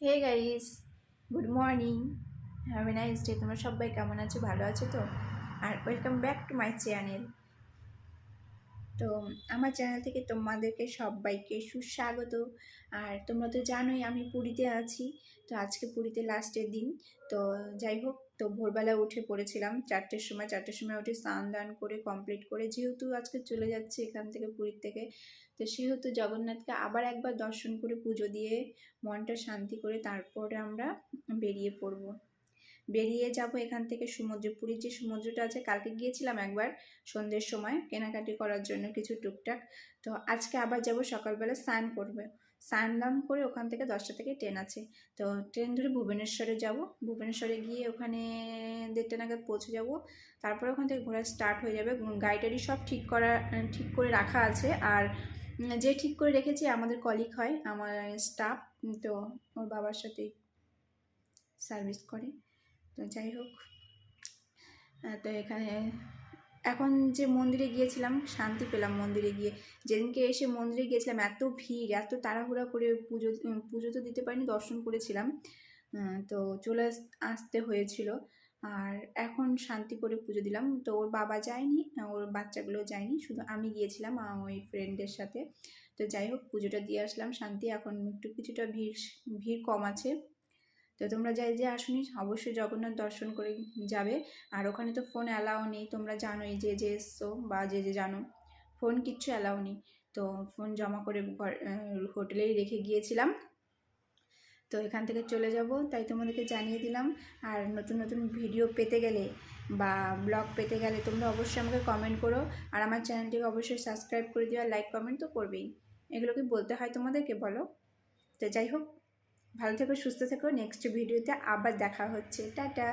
Hey guys, good morning, have a nice day. তোমরা সবাই কেমন আছো? ভালো আছো তো? আর welcome back to my channel. তো আমার চ্যানেল থেকে তোমাদেরকে সবাইকে সুস্বাগত। আর তোমরা তো জানোই আমি পুরীতে আছি। তো আজকে পুরীতে লাস্টের দিন। তো যাই হোক, তো ভোরবেলা উঠে পড়েছিলাম 4টের সময় উঠে স্নান দান করে কমপ্লিট করে, যেহেতু আজকে চলে যাচ্ছে এখান থেকে পুরীর থেকে, তো সেহেতু জগন্নাথকে আবার একবার দর্শন করে পুজো দিয়ে মনটা শান্তি করে তারপরে আমরা বেরিয়ে পড়বো। বেরিয়ে যাব এখান থেকে সমুদ্রে। পুরীর যে সমুদ্রটা আছে, কালকে গিয়েছিলাম একবার সন্ধ্যের সময় কেনাকাটি করার জন্য কিছু টুকটাক। তো আজকে আবার যাব, সকালবেলা স্নান করবে, স্নান দান করে ওখান থেকে 10টা থেকে ট্রেন আছে। তো ট্রেন ধরে ভুবনেশ্বরে যাব। ভুবনেশ্বরে গিয়ে ওখানে 1:30 নাগাদ পৌঁছে যাব। তারপরে ওখান থেকে ঘোরা স্টার্ট হয়ে যাবে। গাড়ি সব ঠিক করে রাখা আছে। আর যে ঠিক করে রেখেছে আমাদের কলিগ হয়, আমার স্টাফ। তো ওর বাবার সাথে সার্ভিস করে। তো যাই হোক, তো এখানে এখন যে মন্দিরে গিয়েছিলাম শান্তি পেলাম মন্দিরে গিয়ে। যেদিনকে এসে মন্দিরে গিয়েছিলাম এত ভিড়, এত তাড়াহুড়া করে পুজো তো দিতে পারিনি, দর্শন করেছিলাম। তো চলে আসতে হয়েছিল। আর এখন শান্তি করে পুজো দিলাম। তো ওর বাবা যায়নি, ওর বাচ্চাগুলো যায়নি, শুধু আমি গিয়েছিলাম ওই ফ্রেন্ডের সাথে। তো যাই হোক, পুজোটা দিয়ে আসলাম শান্তি। এখন একটু কিছুটা ভিড় কম আছে। তো তোমরা যে আসুনি অবশ্যই জগন্নাথ দর্শন করে যাবে। আর ওখানে তো ফোন অ্যালাউ নেই, তোমরা জানোই, যে এসছো বা যে জানো, ফোন কিচ্ছু অ্যালাউ নেই। তো ফোন জমা করে হোটেলেই রেখে গিয়েছিলাম। তো এখান থেকে চলে যাব, তাই তোমাদেরকে জানিয়ে দিলাম। আর নতুন নতুন ভিডিও পেতে গেলে বা ব্লগ পেতে গেলে তোমরা অবশ্যই আমাকে কমেন্ট করো। আর আমার চ্যানেলটিকে অবশ্যই সাবস্ক্রাইব করে দিও, আর লাইক কমেন্ট তো করবেই। এগুলো কি বলতে হয় তোমাদেরকে, বলো? তো যাই হোক, ভালো থেকো, সুস্থ থেকো। নেক্সট ভিডিওতে আবার দেখা হচ্ছে। টাটা।